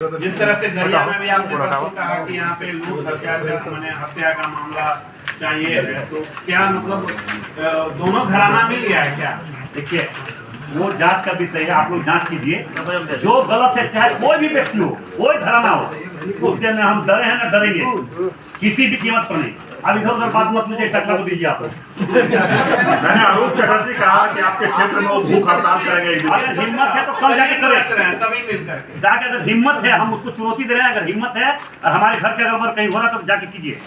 जिस तरह से झरिया में भी आपने परसों कहा कि यहाँ पे लूट हत्या का मामला चाहिए है, तो क्या मतलब दोनों घराना मिल गया है क्या? देखिए, वो जांच का विषय है, आप लोग जांच कीजिए। जो गलत है, चाहे कोई भी व्यक्ति हो, कोई घराना हो, उससे न हम डरे हैं न डरेंगे, किसी भी कीमत पर नहीं। अब इधर उधर बात मत लीजिए, टकला को दीजिए आप। मैंने अरूप चटर्जी कहा कि आपके क्षेत्र में वो भूख हड़ताल करेंगे। अगर हिम्मत है तो कल जाके करें, सभी मिलकर जाके। अगर हिम्मत है, हम उसको चुनौती दे रहे हैं। अगर हिम्मत है और हमारे घर के अगर कहीं हो रहा तो जाके कीजिए।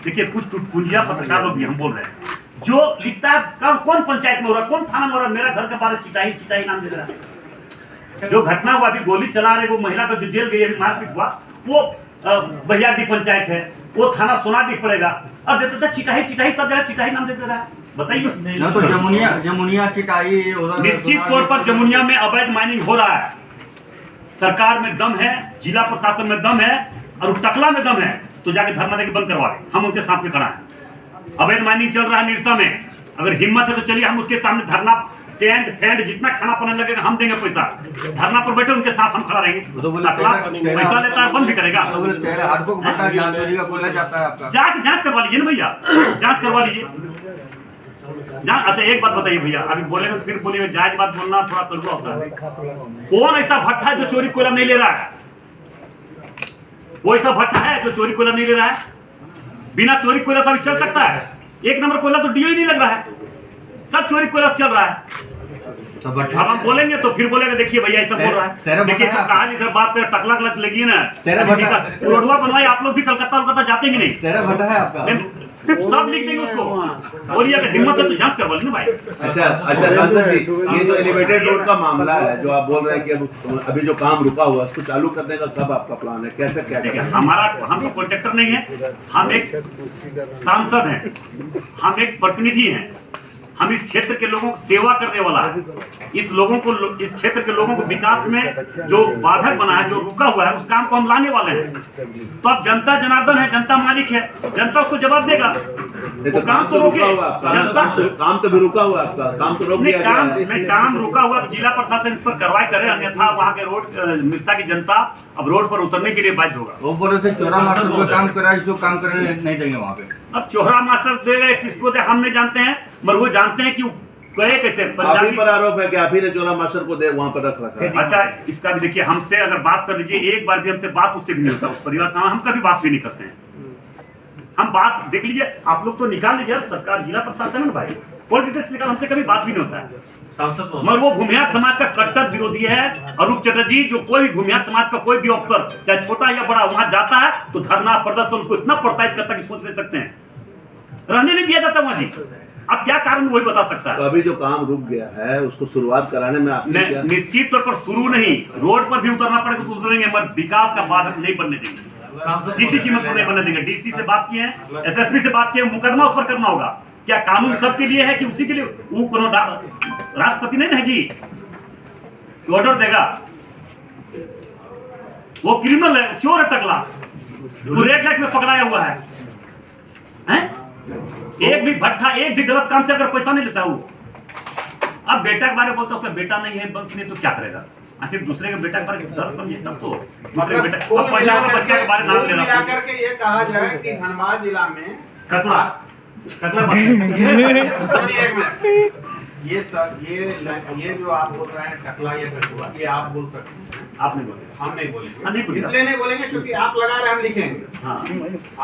देखिए, कुछ टुटपुंजिया पत्रकार लोग भी हम बोल रहे हैं, जो लिखता है कौन पंचायत में हो रहा, कौन थाना में हो रहा, मेरा घर के बारे चिटाई नाम दे रहा है। जो घटना हुआ, अभी गोली चला रहे वो महिला का जो जेल गई, अभी मारपीट हुआ, वो बहियाडी पंचायत है, वो थाना सोनाडी पड़ेगा। अब देते थे चिटाई सब जगह चिटाई नाम देते रहा। बताइए ना, तो जमुनिया चिटाई निश्चित तौर पर जमुनिया में अवैध माइनिंग हो रहा है। सरकार में दम है, जिला प्रशासन में दम है, और टकला में दम है तो जाके धरना देके बंद करवा रहे। हम उनके साथ में खड़ा है। अवैध माइनिंग चल रहा है निरसा में, अगर हिम्मत है तो चलिए हम उसके सामने धरना, टेंट फेंट जितना खाना पीना लगेगा हम देंगे पैसा। धरना पर बैठे उनके साथ हम खड़ा रहेंगे। टकला पैसा लेता है, बंद भी करेगा। जाके जांच करवा लीजिए ना भैया, जांच करवा लीजिए। अच्छा, एक बात बताइए भैया, अभी बोलेंगे फिर बोलिएगा जायज बात बोलना थोड़ा कड़वा होता है। कौन ऐसा भट्टा है जो चोरी कोयला नहीं ले रहा है? वो ऐसा भट्टा है जो चोरी कोयला नहीं ले रहा है? बिना चोरी कोयला से चल सकता है? एक नंबर कोयला तो डीओ ही नहीं लग रहा है, सब चोरी कोयला चल रहा है। अब हम बोलेंगे तो फिर बोलेगा देखिए भैया ऐसा बोल रहा है। देखिए, सब कहा इधर बात कर, टकला गलत लगी ना, रोडवा बनवाई। आप लोग भी कलकत्ता जाते नहीं? तेरा भट्टा है आपका, सब लिख देंगे उसको। बोलिए अगर हिम्मत है तो जांच करवा लेना भाई। अच्छा सांसद जी, ये जो एलिवेटेड रोड का मामला है जो आप बोल रहे हैं कि अभी जो काम रुका हुआ है उसको चालू करने का कब आपका प्लान है, कैसे क्या देखिए, हम तो कॉन्ट्रैक्टर नहीं है, हम एक सांसद हैं, हम एक प्रतिनिधि हैं। हम इस क्षेत्र के लोगों को सेवा करने वाला है। इस क्षेत्र के लोगों को विकास में जो बाधक बना है, जो रुका हुआ है, उस काम को हम लाने वाले हैं। तो अब जनता जनार्दन है, जनता मालिक है, जनता उसको जवाब देगा। तो काम तो रुका हुआ, काम तो भी रुका हुआ, आपका काम तो रोक दिया गया है। काम रुका हुआ तो जिला प्रशासन इस पर कार्रवाई करे, अन्यथा वहाँ के रोड मिर्सा की जनता अब रोड पर उतरने के लिए बाध्य होगा। वो बोले थे चोरा मास्टर को काम करा, इसको काम करने नहीं देंगे वहाँ पे। अब चोरा मास्टर दे गए किसको दे हम नहीं जानते हैं, मगर वो जानते हैं कि गए कैसे। आप ही पर आरोप है कि आप ही ने चोरा मास्टर को दे वहाँ पर रख रखा है। अच्छा, इसका भी देखिए, हमसे अगर बात कर लीजिए, एक बार भी हमसे बात उससे भी नहीं होता, उस परिवार से हम कभी बात भी नहीं करते हैं। हम बात देख लीजिए, आप लोग तो निकाल लीजिए, सरकार जिला प्रशासन है भाई, पॉलिटिक्स निकाल, हमसे कभी बात भी नहीं होता है। मगर वो भूमिहार समाज का कट्टर विरोधी है अरूप चटर्जी। जो कोई भी भूमिहार समाज का कोई भी अफसर, चाहे छोटा या बड़ा, वहां जाता है तो धरना प्रदर्शन उसको इतना प्रोत्साहित करता है कि सोच नहीं सकते हैं, रहने नहीं दिया जाता वहां जी। अब क्या कारण वही बता सकता है। तो अभी जो काम रुक गया है उसको शुरुआत कराने में आप निश्चित तौर पर शुरू नहीं, रोड पर भी उतरना पड़ेगा तो उतरेंगे, मगर विकास का बाधक नहीं बनने देंगे, किसी कीमत पर नहीं बनने देंगे। डीसी से बात किए हैं, एसएसपी से बात किए, मुकदमा उस पर करना होगा। क्या कानून सबके लिए है कि उसी के लिए? वो कोनो राष्ट्रपति नहीं है जी, ऑर्डर देगा। वो क्रिमिनल है, चोर है, टकला, वो रेड लाइट में पकड़ाया हुआ है, हैं? एक भी भट्टा, एक भी गलत काम से अगर पैसा नहीं लेता वो। अब बेटा के बारे में बोलता उसका बेटा नहीं है, बंश नहीं, तो क्या करेगा? आखिर दूसरे के बेटा के बारे में दर्द समझे तब तो दूसरे बेटा, अब पहले वाला बच्चे के बारे में नाम ले रहा है। करके ये कहा जाए कि धनबाद जिला में कतला ये सर, ये जो आप बोल रहे हैं टकला, ये कछुआ, ये आप बोल सकते हैं, आप नहीं बोले, हम नहीं बोलेंगे। इसलिए नहीं बोलेंगे क्योंकि आप लगा रहे, हम लिखेंगे। हाँ।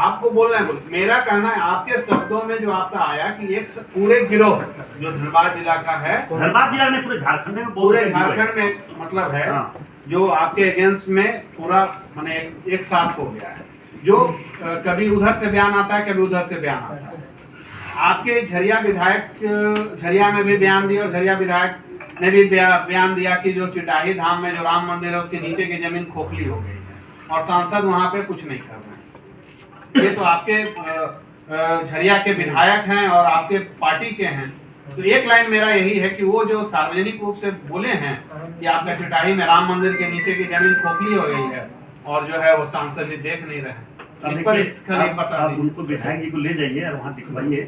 आपको बोल रहे हैं, मेरा कहना है आपके शब्दों में जो आपका आया कि एक पूरे गिरोह जो धनबाद जिला का है, धनबाद जिला में पूरे झारखंड में, पूरे झारखंड में मतलब है, जो आपके अगेंस्ट में पूरा माने एक साथ हो गया है, जो कभी उधर से बयान आता है, कभी उधर से बयान आता है। आपके झरिया विधायक झरिया में भी बयान दिया, और झरिया विधायक ने भी बयान दिया कि जो चिटाही धाम में जो राम मंदिर है उसके नीचे की जमीन खोखली हो गई है, और सांसद वहां पे कुछ नहीं कर रहे हैं। ये तो आपके झरिया के विधायक हैं और आपके पार्टी के हैं। तो एक लाइन मेरा यही है कि वो जो सार्वजनिक रूप से बोले हैं कि आपका चिटाही में राम मंदिर के नीचे की जमीन खोखली हो गई है, और जो है वो सांसद जी देख नहीं रहे, इस पर आप उनको विधायक जी को ले जाइए और वहाँ दिखवाइए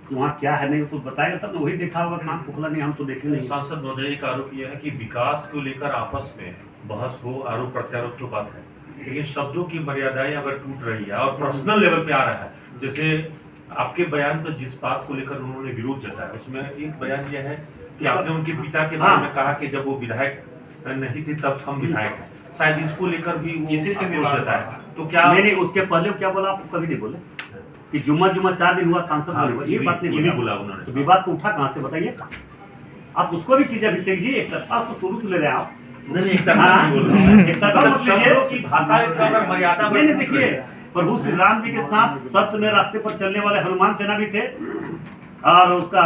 कि वहाँ क्या है नहीं कुछ बताएगा तब ना, वही देखा होगा नाम पुखला नहीं, हम तो देखे नहीं। सांसद महोदय एक आरोप यह है कि विकास को लेकर आपस में बहस हो, आरोप प्रत्यारोप तो बात है, लेकिन शब्दों की मर्यादाएं अगर टूट रही है और पर्सनल लेवल पे आ रहा है, जैसे आपके बयान पर जिस बात को लेकर उन्होंने विरोध जताया उसमें एक बयान यह है कि आपने उनके पिता के बारे में कहा कि जब वो विधायक नहीं थे तब हम विधायक हैं, शायद इसको लेकर भी वो इसी से आक्रोश विवाद जताया। हुआ। तो क्या नहीं उसके पहले क्या बोला आपको, कभी नहीं बोले कि जुम्मा 4 दिन हुआ सांसद हाँ, बने हुए, ये बात ये नहीं भी बोला बोला उन्होंने। तो विवाद को उठा कहाँ से बताइए, आप उसको भी कीजिए अभिषेक जी, एक तरफा तो शुरू से ले रहे हैं आप। नहीं एक तरफा हाँ, नहीं बोल रहा हूं। एक तरफा मतलब मत लीजिए। शब्दों की भाषा का अगर मर्यादा नहीं देखिए, प्रभु श्री राम जी के साथ सत्य में रास्ते पर चलने वाले हनुमान सेना भी थे, और उसका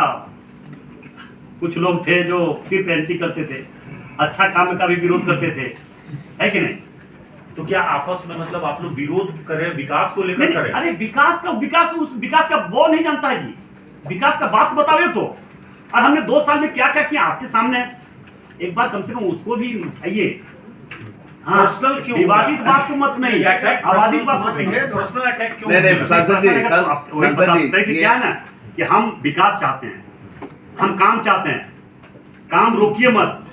कुछ लोग थे जो सिर्फ एंटी करते थे, अच्छा काम का भी विरोध करते थे, है कि नहीं? तो क्या आपस में मतलब आप लोग विरोध करें, विकास को लेकर नहीं, करें? अरे विकास का वो नहीं जानता है जी, विकास का बात बताओ तो। और हमने 2 साल में क्या क्या किया आपके सामने, एक बार कम से कम उसको भी उठाइए। हाँ, पर्सनल क्यों विवादित बात को मत नहीं, अवादित बात मत नहीं। पर्सनल अटैक क्यों? नहीं सांसद जी क्या है ना कि हम विकास चाहते हैं, हम काम चाहते हैं, काम रोकिए मत,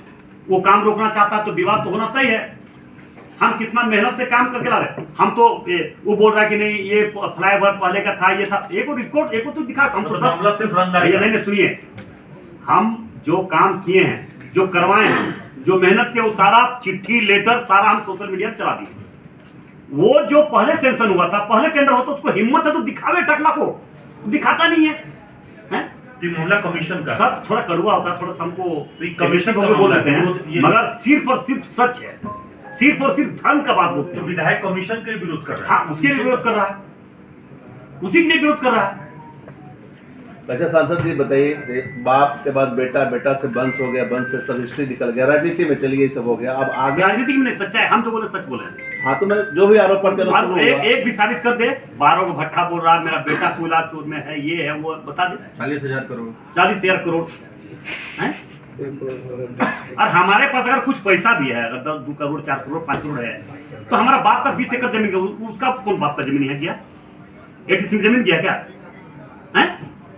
वो काम रोकना चाहता है तो विवाद तो होना तय है। हम कितना मेहनत से काम करके ला रहे, हम तो वो बोल रहा है कि नहीं ये फ्लाईओवर पहले का था, ये था, एक रिपोर्ट एक तो दिखा, हम तो मामला सिर्फ रंगदारी। नहीं सुनिए, हम जो काम किए हैं, जो करवाए हैं, जो मेहनत किए, वो सारा चिट्ठी लेटर सारा हम सोशल मीडिया पर चला दिए। वो जो पहले सेंशन हुआ था, पहले टेंडर होता, उसको हिम्मत है तो दिखावे टकला को, दिखाता नहीं है, हैं? ये मामला कमीशन का है। सब थोड़ा कड़वा होता है, थोड़ा सा हमको कमीशन का बोल मामला देते है, हैं, मगर सिर्फ और सिर्फ सच है, सिर्फ और सिर्फ धर्म का बात बोलते तो हैं। विधायक कमीशन के लिए विरोध कर रहा है। हाँ, उसके लिए विरोध कर रहा है, उसी के लिए विरोध कर रहा है। अच्छा सांसद जी बताइए, बाप के बाद बेटा, बेटा से वंश हो गया, वंश से सब हिस्ट्री निकल गया, राजनीति में चली गई, सब हो गया, अब आगे। राजनीति में नहीं, सच्चा है, हम जो बोले सच बोले। हाँ तो मैंने जो भी आरोप प्रत्यारोप शुरू हुआ। एक भी साबित कर दे, 12 को भट्ठा बोल रहा है, मेरा बेटा कोयला चोर में है, ये है वो, बता दे। 40,000 करोड़ 40,000 करोड़ हैं? और हमारे पास अगर कुछ पैसा भी है, अगर 2 करोड़ 4 करोड़ 5 करोड़ है, तो हमारा बाप का 20 एकड़ जमीन, उसका कौन बाप का जमीन है क्या? 80 जमीन दिया क्या है?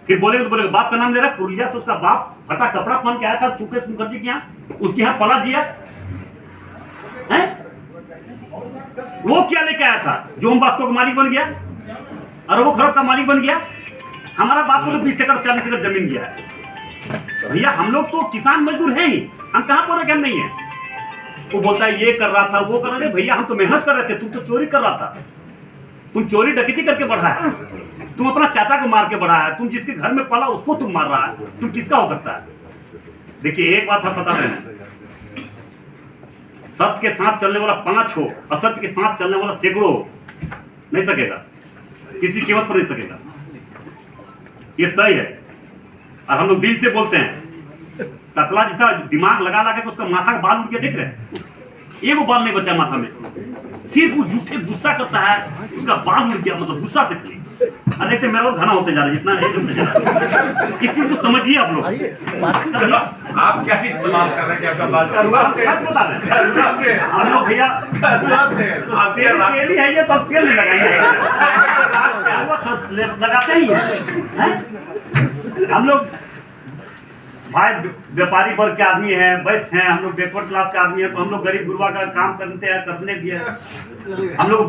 फिर बोलेगा तो बोलेगा बाप का नाम ले रहा है, पुरुलिया से उसका बाप फटा कपड़ा पहन के आया था सुकेश मुखर्जी के यहाँ, उसके यहाँ पला जिया है? वो क्या लेके आया था? जो हम बास्को का मालिक बन गया, अरबों खरब का मालिक बन गया। हमारा बाप को तो 20 एकड़ 40 एकड़ जमीन दिया है। भैया हम लोग तो किसान मजदूर हैं ही, हम कहाँ बोल रहे कि हम नहीं है? वो बोलता है ये कर रहा था, वो कर रहा था। भैया हम तो मेहनत कर रहे थे, तुम तो चोरी कर रहा था, तुम चोरी डकैती करके बढ़ा है, तुम अपना चाचा को मार के बढ़ा है, तुम जिसके घर में पला उसको तुम मार रहा है, तुम किसका हो सकता है? देखिए एक बात है पता नहीं, सत्य के साथ चलने वाला 5 हो, असत्य के साथ चलने वाला सैकड़ों हो, नहीं सकेगा, किसी कीमत पर नहीं सकेगा, ये तय है। और हम लोग दिल से बोलते हैं, टकला जैसा दिमाग लगा लगा के उसका माथा का बाल उठ के देख रहे हैं, एक बाल नहीं बचा माथा में, सिर्फ वो झूठे गुस्सा करता है, उसका बाल उड़ गया, मतलब गुस्सा से खाली। अरे तो मेरा और घना होते जा रहा है, जितना नहीं होते जा रहा है। किसी को समझिए आप लोग, आप क्या इस्तेमाल कर रहे हैं? क्या आपका बात सच बता रहे हैं हम लोग भैया, तेल ही है ये, तो अब तेल नहीं लगाएंगे, लगाते ही हैं हम लोग। भाई व्यापारी वर्ग के आदमी हैं, वैश्य हैं, हम लोग बैकवर्ड क्लास के आदमी हैं, तो हम लोग गरीब गुरबा का काम करते हैं, करने भी है हम लोग।